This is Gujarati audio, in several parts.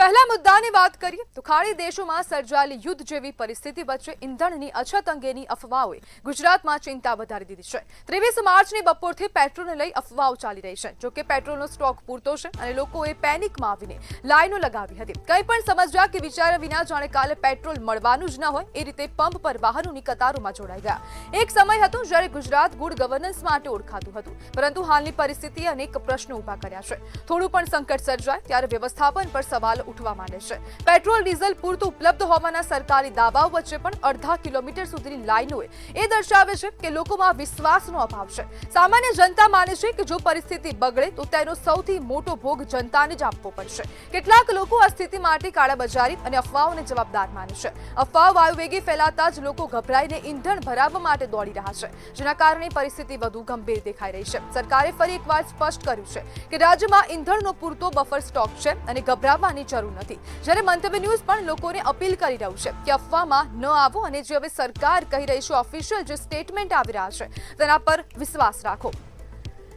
પહેલા મુદ્દાની વાત કરીએ તો ખાડી દેશોમાં સર્જાયેલી યુદ્ધ જેવી પરિસ્થિતિ વચ્ચે ઇંધણની અછત અંગેની અફવાઓએ ગુજરાતમાં ચિંતા વધારી દીધી છે। 23 માર્ચની બપોરથી પેટ્રોલને લઈ અફવાઓ ચાલી રહી છે। જો કે પેટ્રોલનો સ્ટોક પૂરતો છે અને લોકોએ પેનિકમાં આવીને લાઈનો લગાવી હતી। કંઈ પણ સમજ્યા કે વિચાર્યા વિના જાણે કાલે પેટ્રોલ મળવાનું જ ન હોય એ રીતે પંપ પર વાહનોની કતારોમાં જોડાઈ ગયા। એક સમય હતો જ્યારે ગુજરાત ગુડ ગવર્નન્સ માટે ઓળખાતું હતું, પરંતુ હાલની પરિસ્થિતિએ અનેક પ્રશ્નો ઊભા કર્યા છે। થોડું પણ સંકટ સર્જાય ત્યારે વ્યવસ્થાપન પર સવાલ ઉઠવા માંડે છે। પેટ્રોલ ડીઝલ પૂરતું ઉપલબ્ધ હોવાના સરકારી દાવાઓ વચ્ચે પણ અડધા કિલોમીટર સુધીની લાઈનોએ એ દર્શાવે છે કે લોકોમાં વિશ્વાસનો અભાવ છે। સામાન્ય જનતા માને છે કે જો પરિસ્થિતિ બગડે તો તેનો સૌથી મોટો ભોગ જનતાને જ આપવો પડશે। કેટલાક લોકો આ સ્થિતિ માટે કાળાબજારી અને અફવાઓને જવાબદાર માને છે। અફવાઓ વાયુવેગે ફેલાતા જ લોકો ગભરાઈને ઈંધણ ભરાવવા માટે દોડી રહ્યા છે, જેના કારણે પરિસ્થિતિ વધુ ગંભીર દેખાઈ રહી છે। સરકારે ફરી એકવાર સ્પષ્ટ કર્યું છે કે રાજ્યમાં ઈંધણનો પૂરતો બફર સ્ટોક છે અને ગભરાવવાની જરૂર નથી। જ્યારે મંતવ્ય ન્યૂઝ પણ લોકોને અપીલ કરી રહ્યું છે કે અફવામાં ન આવો અને જે હવે સરકાર કહી રહી છે, ઓફિશિયલ જે સ્ટેટમેન્ટ આવી રહ્યા છે તેના પર વિશ્વાસ રાખો।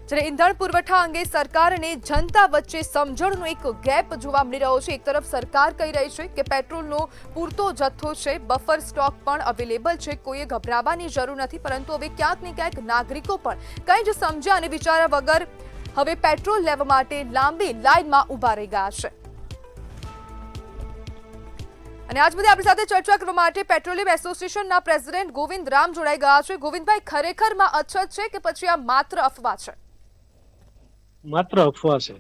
જ્યારે ઈંધણ પુરવઠા અંગે સરકાર અને જનતા વચ્ચે સમજણનો એક ગેપ જોવા મળી રહ્યો છે। એક તરફ સરકાર કહી રહી છે કે પેટ્રોલનો પૂરતો જથ્થો છે, બફર સ્ટોક પણ અવેલેબલ છે, કોઈએ ગભરાવાની જરૂર નથી, પરંતુ હવે ક્યાંક ને ક્યાંક નાગરિકો પણ કંઈ જ સમજ્યા અને વિચાર્યા વગર હવે પેટ્રોલ લેવા માટે લાંબી લાઈનમાં ઊભા રહી ગયા છે। અને આજ બધી આપણી સાથે ચર્ચા કરવા માટે પેટ્રોલિયમ એસોસિએશનના પ્રેસિડેન્ટ ગોવિંદ રામ જોડાઈ ગયા છે। ગોવિંદભાઈ, ખરેખરમાં અછત છે કે પછી આ માત્ર અફવા છે? માત્ર અફવા છે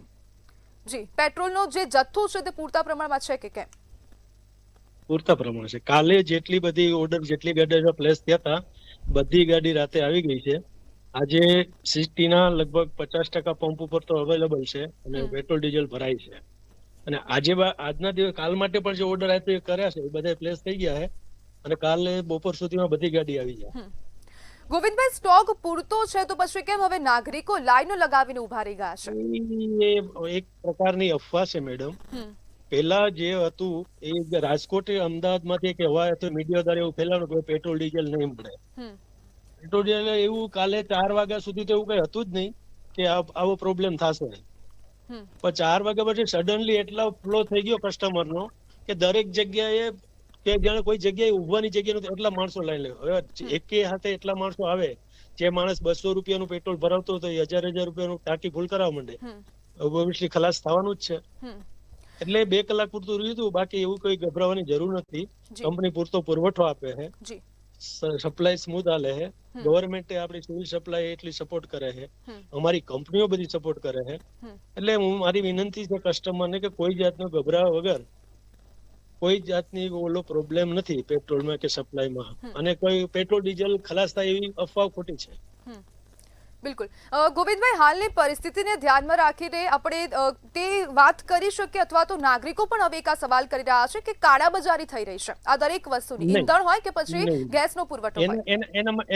જી, પેટ્રોલનો જે જથ્થો છે તે પૂરતા પ્રમાણમાં છે કે કેમ? પૂરતા પ્રમાણ છે। કાલે જેટલી બધી ઓર્ડર જેટલી ગાડીઓ પ્લેસ થયા હતા, બધી ગાડી રાતે આવી ગઈ છે। આજે સિટીના લગભગ 50% પંપ ઉપર તો અવેલેબલ છે અને પેટ્રોલ ડીઝલ ભરાય છે। અને આજના દિવસ કાલ માટે પણ જે ઓર્ડર આપ્યો કર્યા છે એ બધા પ્લેસ થઈ ગયા છે અને કાલે બપોર સુધીમાં બધી ગાડી આવી જાય। ગોવિંદભાઈ, સ્ટોક પૂરતો છે તો પછી કેમ હવે નાગરિકો લાઈનો લગાવીને ઉભા રહી ગયા છે? એ એક પ્રકારની અફવા છે મેડમ। પેલા જે હતું એ રાજકોટ અમદાવાદમાંથી એક હવા હતું, મીડિયા દ્વારા એવું ફેલાયું કે પેટ્રોલ ડીઝલ નહીં મળે। પેટ્રોલ ડીઝલ એવું કાલે 4 વાગ્યા સુધી તો એવું કઈ હતું જ નહીં કે આવો પ્રોબ્લેમ થશે। પણ 4 વાગ્યા પછી સડનલી એટલો ફ્લો થઈ ગયો કસ્ટમરનો કે દરેક જગ્યાએ કે જાણે કોઈ જગ્યાએ ઉભવાની જગ્યા નથી, એટલા માણસો લાઈન લે। હવે એકે હાથે એટલા માણસો આવે, જે માણસ 200 રૂપિયાનું પેટ્રોલ ભરાવતો હતો એ 1000 રૂપિયાનું ટાંકી ફૂલ કરાવવા માંડે, ઓબ્વિયસલી ખલાસ થવાનું જ છે। એટલે 2 કલાક પૂરતું રહ્યું હતું, બાકી એવું કોઈ ગભરાવાની જરૂર નથી। કંપની પૂરતો પુરવઠો આપે છે, સપ્લાય સ્મૂથ હાલે છે, ગવર્મેન્ટે આપણી સિવિલ સપ્લાય એટલી સપોર્ટ કરે છે, અમારી કંપનીઓ બધી સપોર્ટ કરે છે। એટલે મારી વિનંતી છે કસ્ટમરને કે કોઈ જાતનો ગભરાવા વગર, કોઈ જાતની ઓલો પ્રોબ્લેમ નથી પેટ્રોલમાં કે સપ્લાયમાં, અને કોઈ પેટ્રોલ ડીઝલ ખલાસ થાય એવી અફવા ખોટી છે। બિલકુલ ગોવિંદભાઈ, હાલની પરિસ્થિતિને ધ્યાનમાં રાખીને આપણે તે વાત કરી શકીએ, અથવા તો નાગરિકો પણ હવે એક આ સવાલ કરી રહ્યા છે કે કાળાબજારી થઈ રહી છે આ દરેક વસ્તુની, ઈંધણ હોય કે પછી ગેસનો પુરવઠો હોય?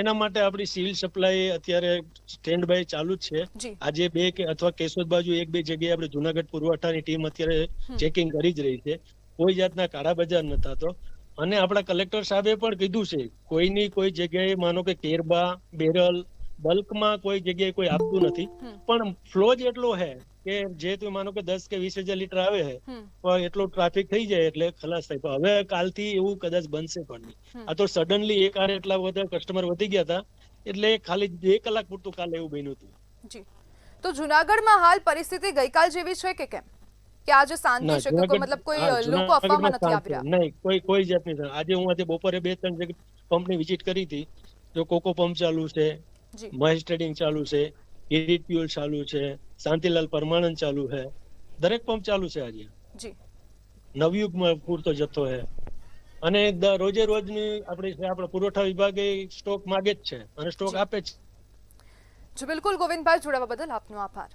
એના માટે આપણી સિવિલ સપ્લાય અત્યારે સ્ટેન્ડ બાય ચાલુ જ છે। આજે 2 કે અથવા કેશોદ બાજુ 1-2 જગ્યાએ આપણે જુનાગઢ પુરવઠાની ટીમ અત્યારે ચેકિંગ કરી જ રહી છે। કોઈ જાતના કાળાબજાર ન થતો। અને આપણા કલેક્ટર સાહેબે પણ કીધું છે કોઈની કોઈ જગ્યાએ માનો કે કેરબા, બેરલ, બલ્કમાં કોઈ જગ્યાએ કોઈ આપતું નથી, પણ ફ્લો જ એટલો છે કે જે તમે માનો કે 10 કે 20,000 લીટર આવે છે, પણ એટલો ટ્રાફિક થઈ જાય એટલે ખલાસ થાય। પણ હવે કાલથી એવું કદાચ બનશે પણ નહીં। આ તો સડનલી એક આરે એટલા બધા કસ્ટમર વધી ગયા હતા, એટલે ખાલી 2 કલાક પૂરતું કાલે એવું બન્યું હતું। જી, તો જુનાગઢમાં હાલ પરિસ્થિતિ ગઈકાલ જેવી છે કે કેમ, કે આજે શાંતિ છે કે મતલબ કોઈ લોકો અફવામાં નથી આવી રહ્યા? નહીં, કોઈ જાતની। આજે હું બપોરે 2-3 જગ્યાએ પંપની વિઝિટ કરી હતી, જો કોકો પંપ ચાલુ છે, મહેશ ટ્રેડિંગ ચાલુ છે, કિરીટ ફ્યુઅલ ચાલુ છે, શાંતિલાલ પરમાનંદ ચાલુ છે, દરેક પંપ ચાલુ છે। આજે નવયુગમાં પૂરતો જથ્થો છે અને રોજે રોજની આપણા પુરવઠા વિભાગે સ્ટોક માગે જ છે અને સ્ટોક આપે જ છે। જી બિલકુલ ગોવિંદભાઈ, જોડાવા બદલ આપનો આભાર।